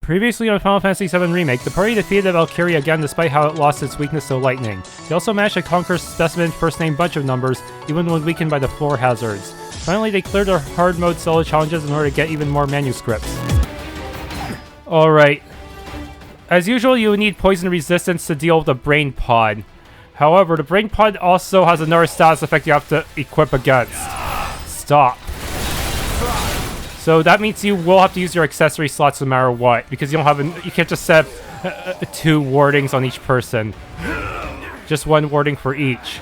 Previously on Final Fantasy VII Remake, the party defeated Valkyrie again despite how it lost its weakness to lightning. They also managed to conquer Specimen's first name bunch of numbers, even when weakened by the floor hazards. Finally, they cleared their hard mode solo challenges in order to get even more manuscripts. Alright. As usual, you would need poison resistance to deal with the brain pod. However, the brain pod also has another status effect you have to equip against. Stop. So that means you will have to use your accessory slots no matter what, because you don't have you can't just set up 2 wardings on each person. Just 1 warding for each.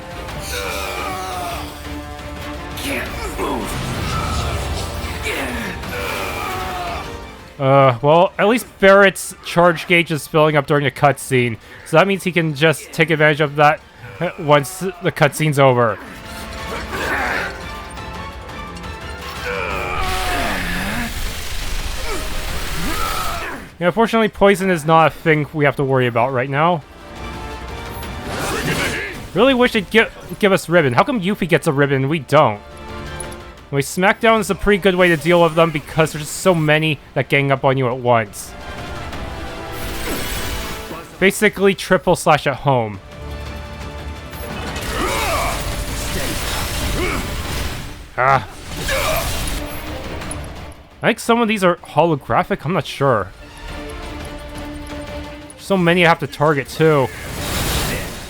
Well, at least Barrett's charge gauge is filling up during the cutscene, so that means he can just take advantage of that once the cutscene's over. Yeah, unfortunately, poison is not a thing we have to worry about right now. Really wish they'd give us ribbon. How come Yuffie gets a ribbon and we don't? Anyway, Smackdown is a pretty good way to deal with them because there's just so many that gang up on you at once. Basically, triple slash at home. Ah. I think some of these are holographic, I'm not sure. So many I have to target too.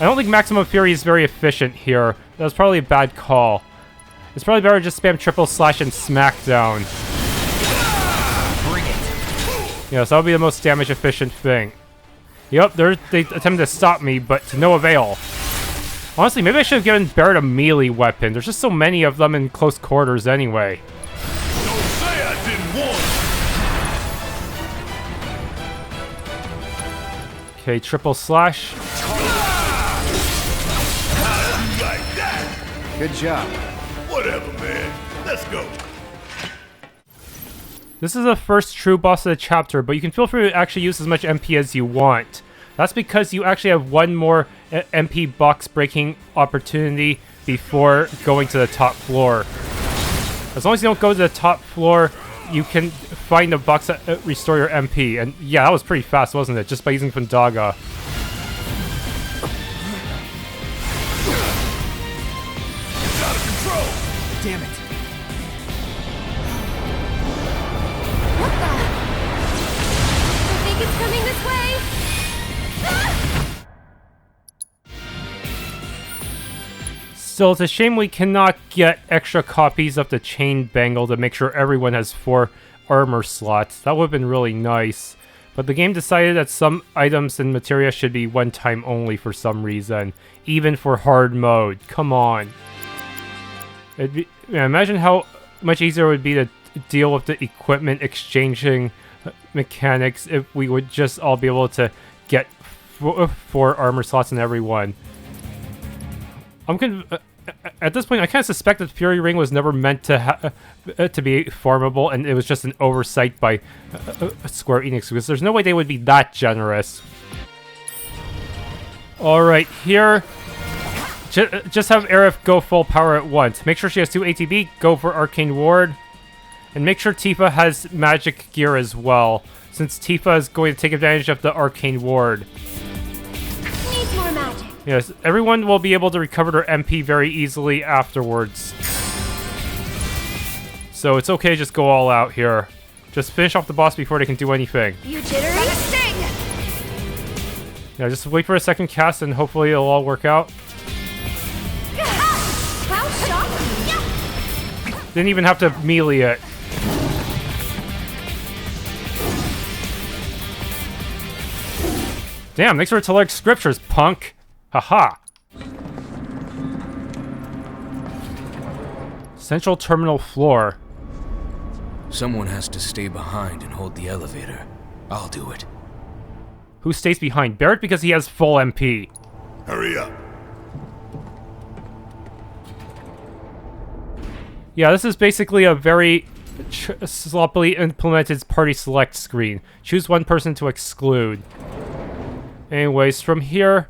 I don't think Maximum Fury is very efficient here. That was probably a bad call. It's probably better to just spam triple slash and Smackdown. Bring it. Yeah, so that'll be the most damage efficient thing. Yep, they attempted to stop me, but to no avail. Honestly, maybe I should have given Barrett a melee weapon. There's just so many of them in close quarters anyway. Don't say I didn't want. Okay, triple slash. Good job. Whatever, man. Let's go. This is the first true boss of the chapter, but you can feel free to actually use as much MP as you want. That's because you actually have 1 more MP box breaking opportunity before going to the top floor. As long as you don't go to the top floor, you can find a box that restore your MP. And yeah, that was pretty fast, wasn't it? Just by using Fundaga. Damn it. What the? I think it's coming this way. Ah! Still, it's a shame we cannot get extra copies of the Chain Bangle to make sure everyone has 4 armor slots. That would have been really nice. But the game decided that some items and materia should be 1 time only for some reason. Even for hard mode. Come on. Imagine how much easier it would be to deal with the equipment exchanging mechanics if we would just all be able to get 4 armor slots in everyone. At this point, I kind of suspect that Fury Ring was never meant to be farmable, and it was just an oversight by Square Enix, because there's no way they would be that generous. Alright, here... Just have Aerith go full power at once. Make sure she has 2 ATB, go for Arcane Ward. And make sure Tifa has magic gear as well, since Tifa is going to take advantage of the Arcane Ward. Needs more magic. Yes, everyone will be able to recover their MP very easily afterwards. So it's okay to just go all out here. Just finish off the boss before they can do anything. You jittery? Sting! Yeah, just wait for a second cast and hopefully it'll all work out. How shocking! Didn't even have to melee it. Damn, thanks for Telluric Scriptures, punk! Haha! Central terminal floor. Someone has to stay behind and hold the elevator. I'll do it. Who stays behind? Barrett, because he has full MP. Hurry up. Yeah, this is basically a very sloppily implemented party select screen. Choose 1 person to exclude. Anyways, from here,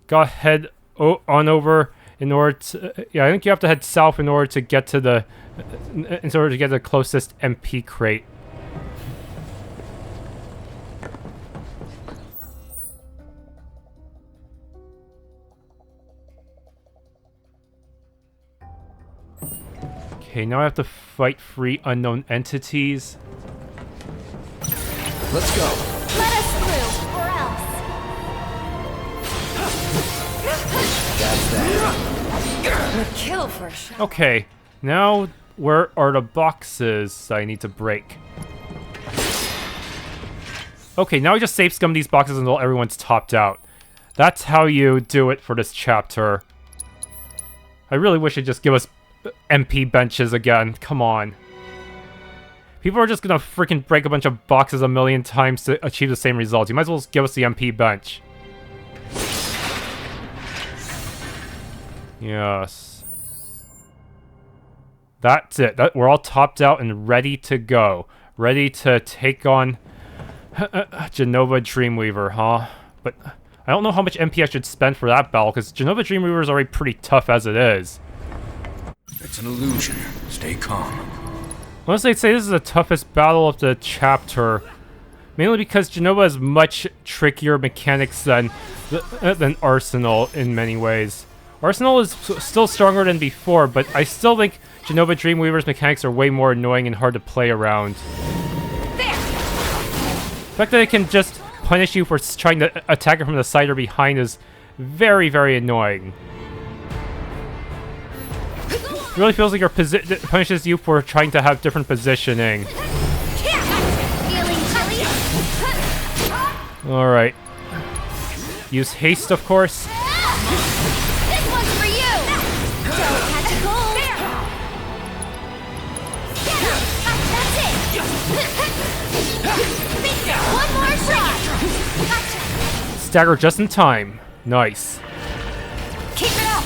go head on over in order to... yeah, I think you have to head south in order to get to the... closest MP crate. Okay, now I have to fight 3 unknown entities. Let's go. Let us through, or else. That's that. Would kill for a shot. Okay, now where are the boxes I need to break? Okay, now I just save scum these boxes until everyone's topped out. That's how you do it for this chapter. I really wish it'd just give us MP benches again. Come on. People are just gonna freaking break a bunch of boxes a million times to achieve the same results. You might as well just give us the MP bench. Yes. That's it. We're all topped out and ready to go. Ready to take on Jenova Dreamweaver, huh? But I don't know how much MP I should spend for that battle, because Jenova Dreamweaver is already pretty tough as it is. It's an illusion. Stay calm. Honestly, I'd say this is the toughest battle of the chapter. Mainly because Jenova has much trickier mechanics than Arsenal in many ways. Arsenal is still stronger than before, but I still think Jenova Dreamweaver's mechanics are way more annoying and hard to play around. The fact that it can just punish you for trying to attack it from the side or behind is very, very annoying. It really feels like it punishes you for trying to have different positioning. Alright. Use haste, of course. This one's for you! Don't catch a cold! That's it! One more shot! Gotcha! Stagger just in time. Nice. Keep it up!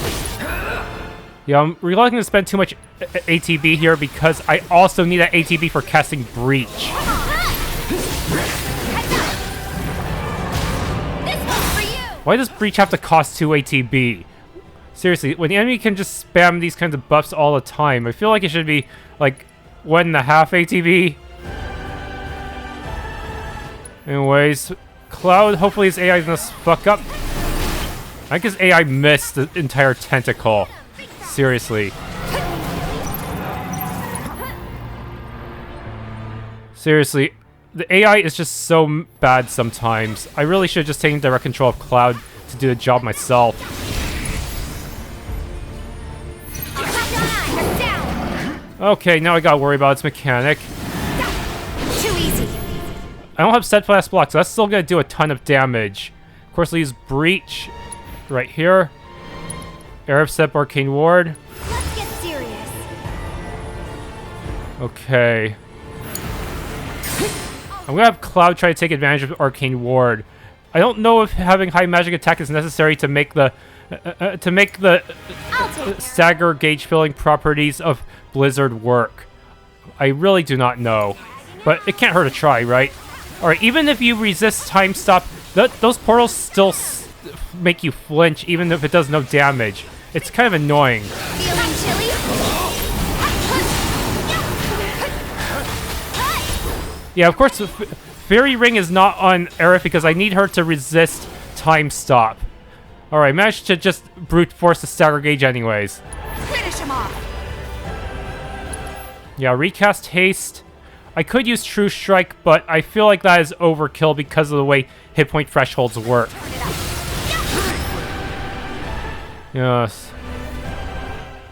Yeah, I'm reluctant to spend too much ATB here because I also need that ATB for casting Breach. This one's for you! Why does Breach have to cost 2 ATB? Seriously, when the enemy can just spam these kinds of buffs all the time, I feel like it should be, like, 1.5 ATB. Anyways, Cloud, hopefully his AI doesn't fuck up. I think his AI missed the entire tentacle. Seriously. Seriously, the AI is just so bad sometimes. I really should have just taken direct control of Cloud to do the job myself. Okay, now I gotta worry about its mechanic. Too easy. I don't have steadfast block, so that's still gonna do a ton of damage. Of course, I'll use Breach right here. Arab Step, Arcane Ward. Let's get serious. Okay. I'm gonna have Cloud try to take advantage of Arcane Ward. I don't know if having high magic attack is necessary to make the stagger gauge filling properties of Blizzard work. I really do not know, but it can't hurt to try, right? All right, even if you resist time stop, those portals still make you flinch, even if it does no damage. It's kind of annoying. Feeling chilly? Yeah, of course, Fairy Ring is not on Aerith because I need her to resist time stop. Alright, managed to just brute force the stagger gauge anyways. Finish him off. Yeah, recast haste. I could use True Strike, but I feel like that is overkill because of the way hit point thresholds work. Yes.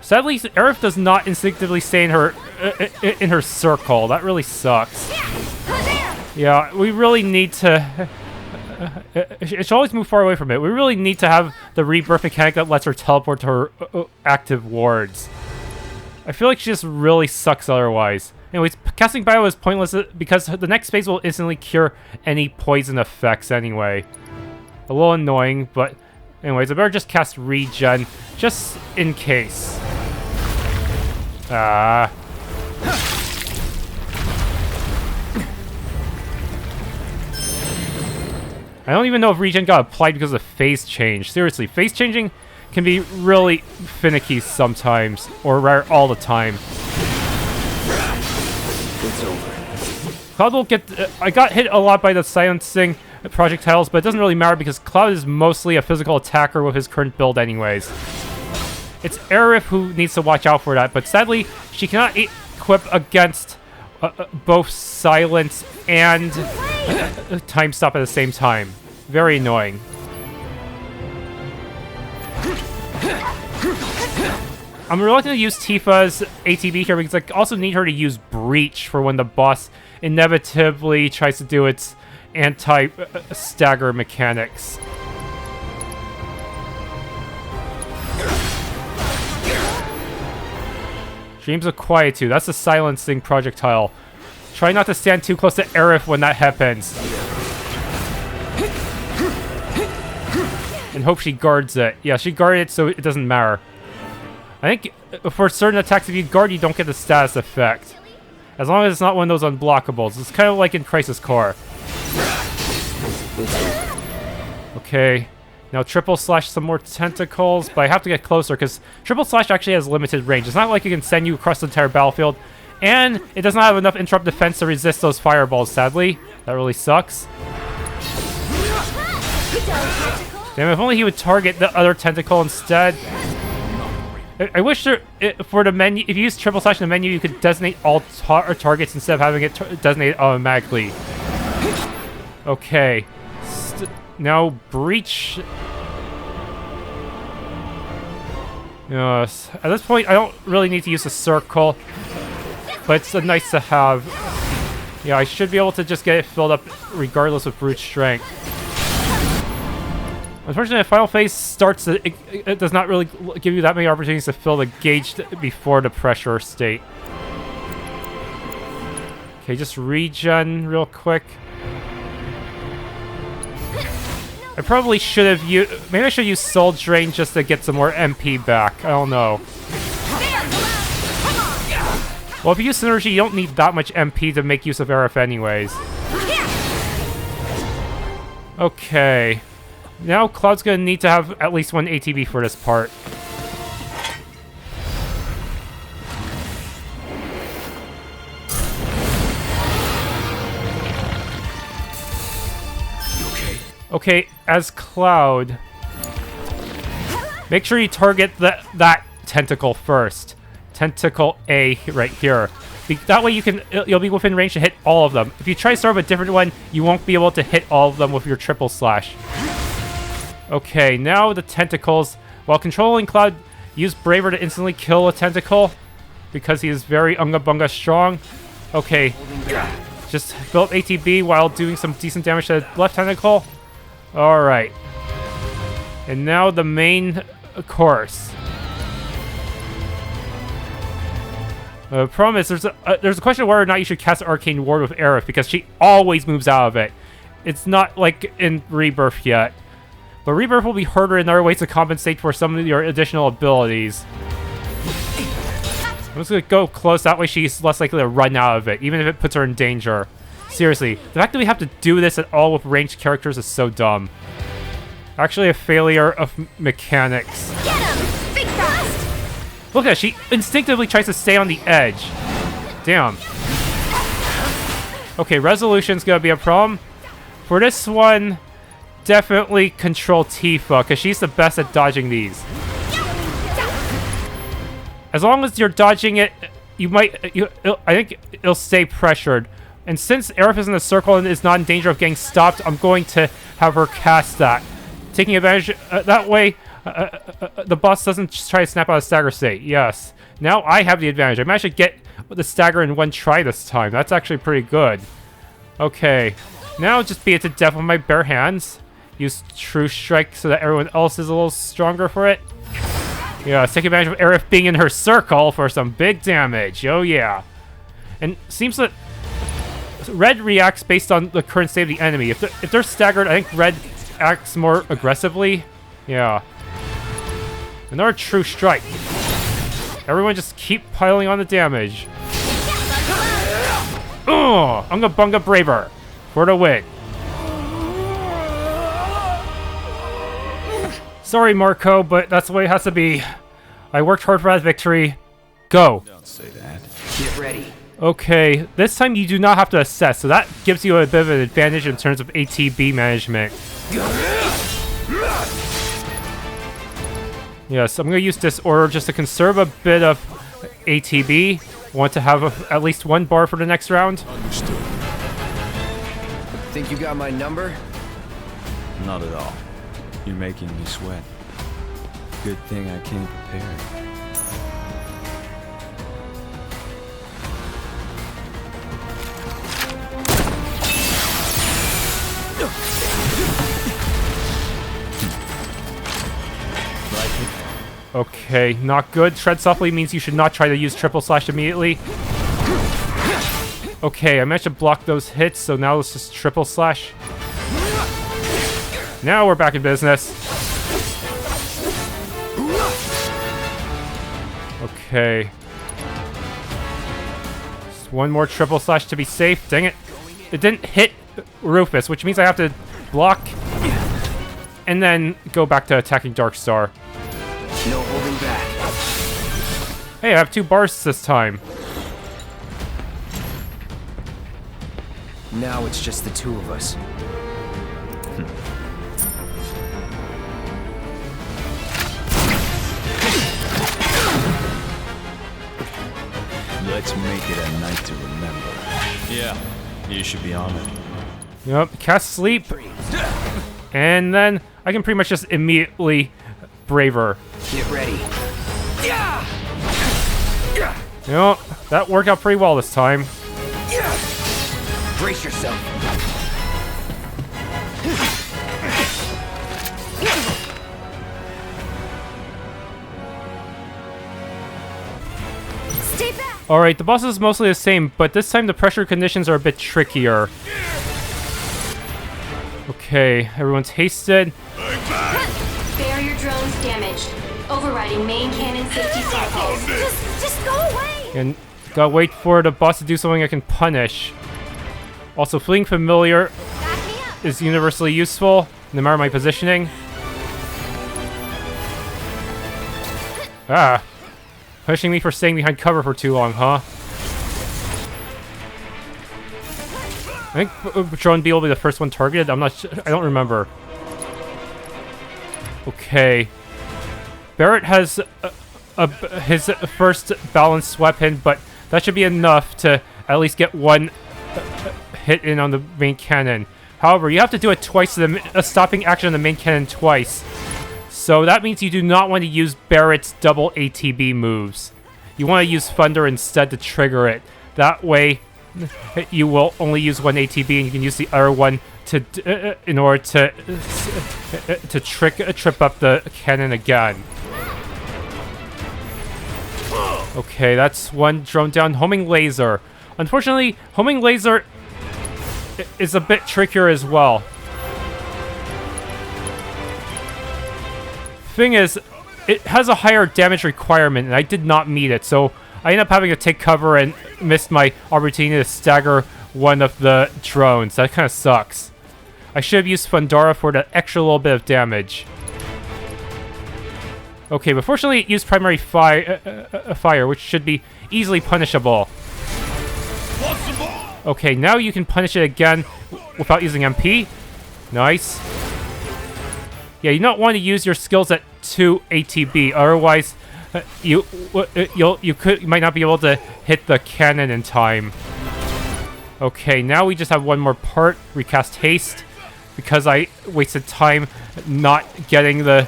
Sadly, Aerith does not instinctively stay in her circle. That really sucks. Yeah, we really need to... it should always move far away from it. We really need to have the rebirth mechanic that lets her teleport to her active wards. I feel like she just really sucks otherwise. Anyways, casting Bio is pointless because the next phase will instantly cure any poison effects anyway. A little annoying, but... Anyways, I better just cast Regen, just in case. I don't even know if Regen got applied because of phase change. Seriously, phase changing can be really finicky sometimes, or rather all the time. It's over. Cloud will get... I got hit a lot by the silencing projectiles, but it doesn't really matter because Cloud is mostly a physical attacker with his current build anyways. It's Aerith who needs to watch out for that, but sadly, she cannot equip against both silence and time stop at the same time. Very annoying. I'm reluctant to use Tifa's ATB here because I also need her to use Breach for when the boss inevitably tries to do its anti-stagger mechanics. Dreams of Quietude. That's the silencing projectile. Try not to stand too close to Aerith when that happens. And hope she guards it. Yeah, she guarded it so it doesn't matter. I think for certain attacks, if you guard, you don't get the status effect. As long as it's not one of those unblockables. It's kind of like in Crisis Core. Okay. Now triple slash some more tentacles, but I have to get closer because triple slash actually has limited range. It's not like it can send you across the entire battlefield. And it does not have enough interrupt defense to resist those fireballs, sadly. That really sucks. Damn, if only he would target the other tentacle instead. I wish there, for the menu, if you use triple slash in the menu, you could designate all targets instead of having it designated automatically. Okay. Now, Breach. Yes. At this point, I don't really need to use a circle, but it's nice to have. Yeah, I should be able to just get it filled up regardless of brute strength. Unfortunately, the final phase starts, it does not really give you that many opportunities to fill the gauge before the pressure state. Okay, just regen real quick. I probably should have used... Maybe I should use Soul Drain just to get some more MP back. I don't know. Well, if you use Synergy, you don't need that much MP to make use of Aerith anyways. Okay. Now Cloud's gonna need to have at least one ATB for this part. Okay, as Cloud, make sure you target that tentacle first. Tentacle A right here. That way you'll be within range to hit all of them. If you try to start with a different one, you won't be able to hit all of them with your triple slash. Okay, now the tentacles. While controlling Cloud, use Braver to instantly kill a tentacle because he is very unga bunga strong. Okay, just build ATB while doing some decent damage to the left tentacle. Alright. And now the main course. The problem is there's a question of whether or not you should cast Arcane Ward with Aerith because she always moves out of it. It's not like in Rebirth yet. But Rebirth will be harder in other ways to compensate for some of your additional abilities. I'm just gonna go close, that way she's less likely to run out of it, even if it puts her in danger. Seriously, the fact that we have to do this at all with ranged characters is so dumb. Actually a failure of mechanics. Get him! Big fast! Look at that, she instinctively tries to stay on the edge. Damn. Okay, resolution's gonna be a problem. For this one, definitely control Tifa, because she's the best at dodging these. As long as you're dodging it, I think it'll stay pressured. And since Aerith is in the circle and is not in danger of getting stopped, I'm going to have her cast that. Taking advantage, that way, the boss doesn't just try to snap out of stagger state. Yes. Now I have the advantage. I managed to get the stagger in one try this time. That's actually pretty good. Okay. Now just beat it to death with my bare hands. Use True Strike so that everyone else is a little stronger for it. Yeah, let's take advantage of Aerith being in her circle for some big damage. Oh yeah. And seems that Red reacts based on the current state of the enemy. If they're staggered, I think Red acts more aggressively. Yeah. Another True Strike. Everyone just keep piling on the damage. Oh, Unga Bunga Braver for the win. Sorry, Mako, but that's the way it has to be. I worked hard for that victory. Go. Don't say that. Get ready. Okay, this time you do not have to assess, so that gives you a bit of an advantage in terms of ATB management. Yes, I'm going to use Disorder just to conserve a bit of ATB. Want to have at least one bar for the next round. Understood. Think you got my number? Not at all. You're making me sweat. Good thing I came prepared. Okay, not good. Tread softly means you should not try to use triple slash immediately. Okay, I managed to block those hits, so now let's just triple slash. Now we're back in business. Okay. Just one more triple slash to be safe. Dang it. It didn't hit Rufus, which means I have to block and then go back to attacking Darkstar. No holding back. Hey, I have 2 bars this time. Now it's just the two of us. Let's make it a night to remember. Yeah, you should be on it. Yep, cast sleep. And then I can pretty much just immediately braver. Get ready. You know, that worked out pretty well this time. Brace yourself. Stay back! Alright, the boss is mostly the same, but this time the pressure conditions are a bit trickier. Okay, everyone's hasted. Barrier drones damaged. Overriding main cannon safety cycles. Just go away! And gotta wait for the boss to do something I can punish. Also, fleeing familiar Back me up! is universally useful, no matter my positioning. Ah. Punishing me for staying behind cover for too long, huh? I think Drone B will be the first one targeted. I'm not sure. I don't remember. Okay. Barrett has his first balanced weapon, but that should be enough to at least get one hit in on the main cannon. However, you have to do it twice, a stopping action on the main cannon twice. So that means you do not want to use Barrett's double ATB moves. You want to use Thunder instead to trigger it. That way, you will only use one ATB, and you can use the other one to in order to trip up the cannon again. Okay, that's one drone down. Homing laser. Unfortunately, homing laser is a bit trickier as well. Thing is, it has a higher damage requirement, and I did not meet it, so I ended up having to take cover and missed my opportunity to stagger one of the drones. That kind of sucks. I should have used Fundara for the extra little bit of damage. Okay, but fortunately it used primary fire, which should be easily punishable. Okay, now you can punish it again without using MP. Nice. Yeah, you don't want to use your skills at 2 ATB, otherwise you might not be able to hit the cannon in time. Okay, now we just have one more part. Recast haste, because I wasted time not getting the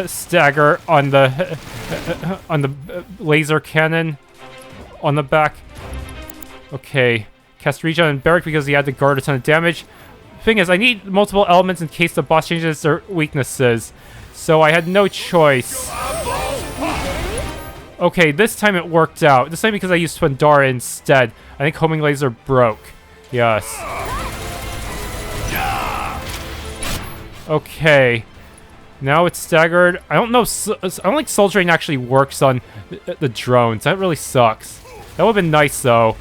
stagger on the laser cannon on the back. Okay, cast regen on Barrack because he had to guard a ton of damage. Thing is, I need multiple elements in case the boss changes their weaknesses, so I had no choice. Okay, this time it worked out. This time because I used Twindara instead. I think homing laser broke. Yes. Okay. Now it's staggered. I don't know. I don't think Soul Drain actually works on the drones. That really sucks. That would have been nice though.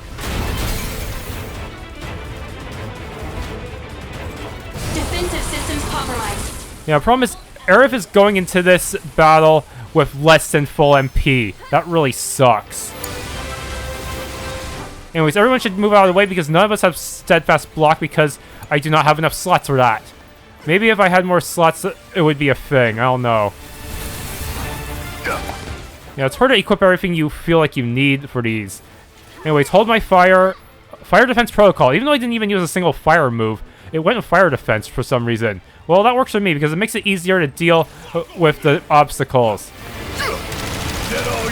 Defensive systems compromised. Yeah, the problem is Aerith is going into this battle with less than full MP. That really sucks. Anyways, everyone should move out of the way because none of us have steadfast block because I do not have enough slots for that. Maybe if I had more slots, it would be a thing. I don't know. Yeah, it's hard to equip everything you feel like you need for these. Anyways, hold my fire. Fire defense protocol. Even though I didn't even use a single fire move, it went with fire defense for some reason. Well, that works for me because it makes it easier to deal with the obstacles. That all you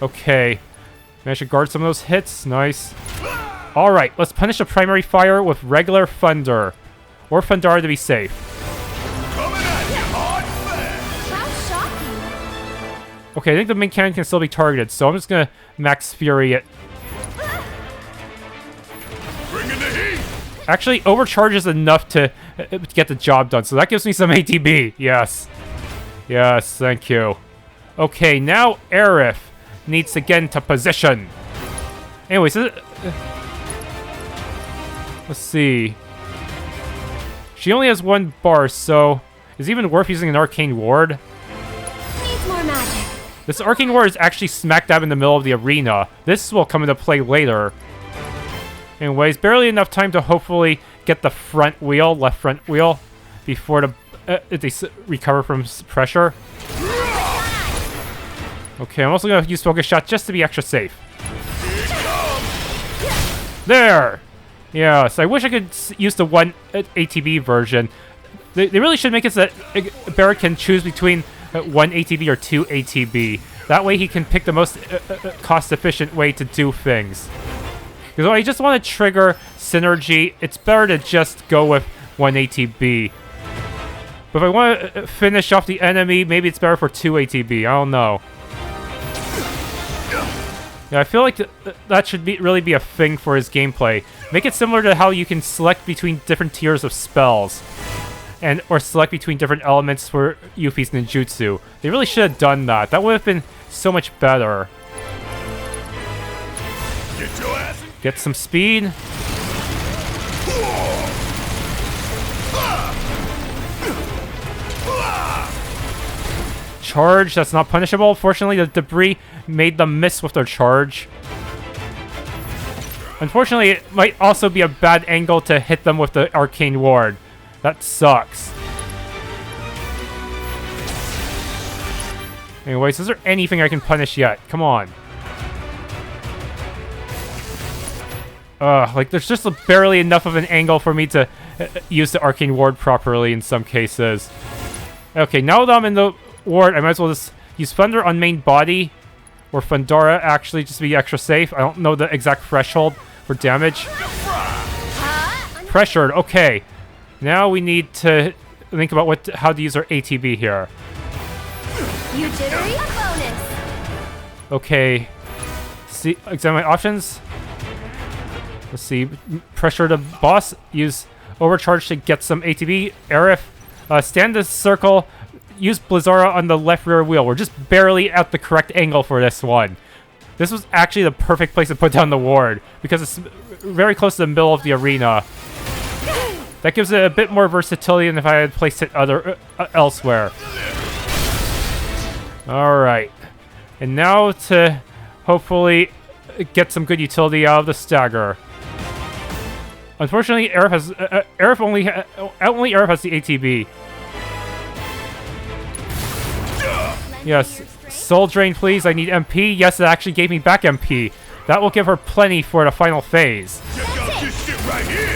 got? Okay. Managed to guard some of those hits. Nice. Alright, let's punish the primary fire with regular thunder. Or Thundara to be safe. Coming at you hard and fast. How shocking. Okay, I think the main cannon can still be targeted, so I'm just gonna Max Fury it. Bringing the heat. Actually, overcharges enough to get the job done, so that gives me some ATB. Yes. Yes, thank you. Okay, now Aerith needs to get into position. Anyways, let's see. She only has one bar, so is it even worth using an arcane ward? Needs more magic. This arcane ward is actually smack dab in the middle of the arena. This will come into play later. Anyways, barely enough time to hopefully get the front wheel, left front wheel, before they recover from pressure. Okay, I'm also going to use Focus Shot just to be extra safe. There! Yes, I wish I could use the one ATB version. They really should make it so that Barrett can choose between 1 ATB or 2 ATB. That way he can pick the most cost-efficient way to do things. Because when I just want to trigger synergy, it's better to just go with 1 ATB. But if I want to finish off the enemy, maybe it's better for 2 ATB. I don't know. Yeah, I feel like that should really be a thing for his gameplay. Make it similar to how you can select between different tiers of spells. Or select between different elements for Yuffie's ninjutsu. They really should have done that. That would have been so much better. Get your ass in. Get some speed. Charge, that's not punishable. Fortunately, the debris made them miss with their charge. Unfortunately, it might also be a bad angle to hit them with the arcane ward. That sucks. Anyways, is there anything I can punish yet? Come on. Like, there's just barely enough of an angle for me to use the arcane ward properly in some cases. Okay, now that I'm in the ward, I might as well just use Thunder on main body. Or Thundara, actually, just to be extra safe. I don't know the exact threshold for damage. Pressured, okay. Now we need to think about how to use our ATB here. You jittery? A bonus. Okay. See, examine my options. Let's see. Pressure the boss. Use overcharge to get some ATB. Aerith. Stand the circle. Use Blizzara on the left rear wheel. We're just barely at the correct angle for this one. This was actually the perfect place to put down the ward because it's very close to the middle of the arena. That gives it a bit more versatility than if I had placed it elsewhere. Alright. And now to hopefully get some good utility out of the stagger. Unfortunately, Aerith has only Aerith has the ATB. Yes, Soul Drain, please. I need MP. Yes, it actually gave me back MP. That will give her plenty for the final phase. Check out this shit right here.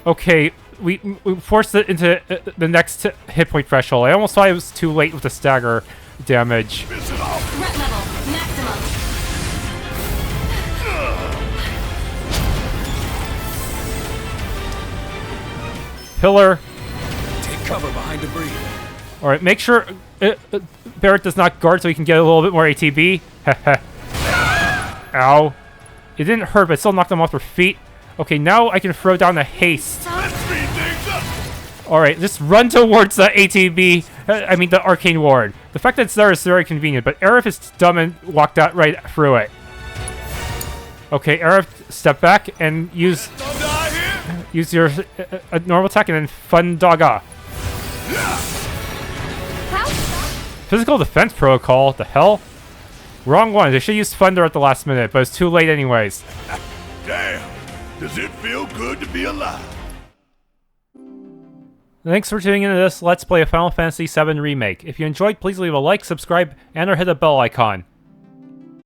Okay, we forced it into the next hit point threshold. I almost thought it was too late with the stagger damage. Piss it off. Threat level maximum. Pillar. Take cover behind debris. Alright, make sure Barrett does not guard so he can get a little bit more ATB. Ow. It didn't hurt, but it still knocked them off their feet. Okay, now I can throw down a haste. Let's speed things up. Alright, just run towards the ATB. I mean, the arcane ward. The fact that it's there is very convenient, but Aerith is dumb and walked out right through it. Okay, Aerith, step back and use your normal attack and then Fundaga. Physical defense protocol. What the hell? Wrong one. They should use Thunder at the last minute, but it's too late anyways. Damn. Does it feel good to be alive? Thanks for tuning into this Let's Play of Final Fantasy VII Remake. If you enjoyed, please leave a like, subscribe, and or hit the bell icon.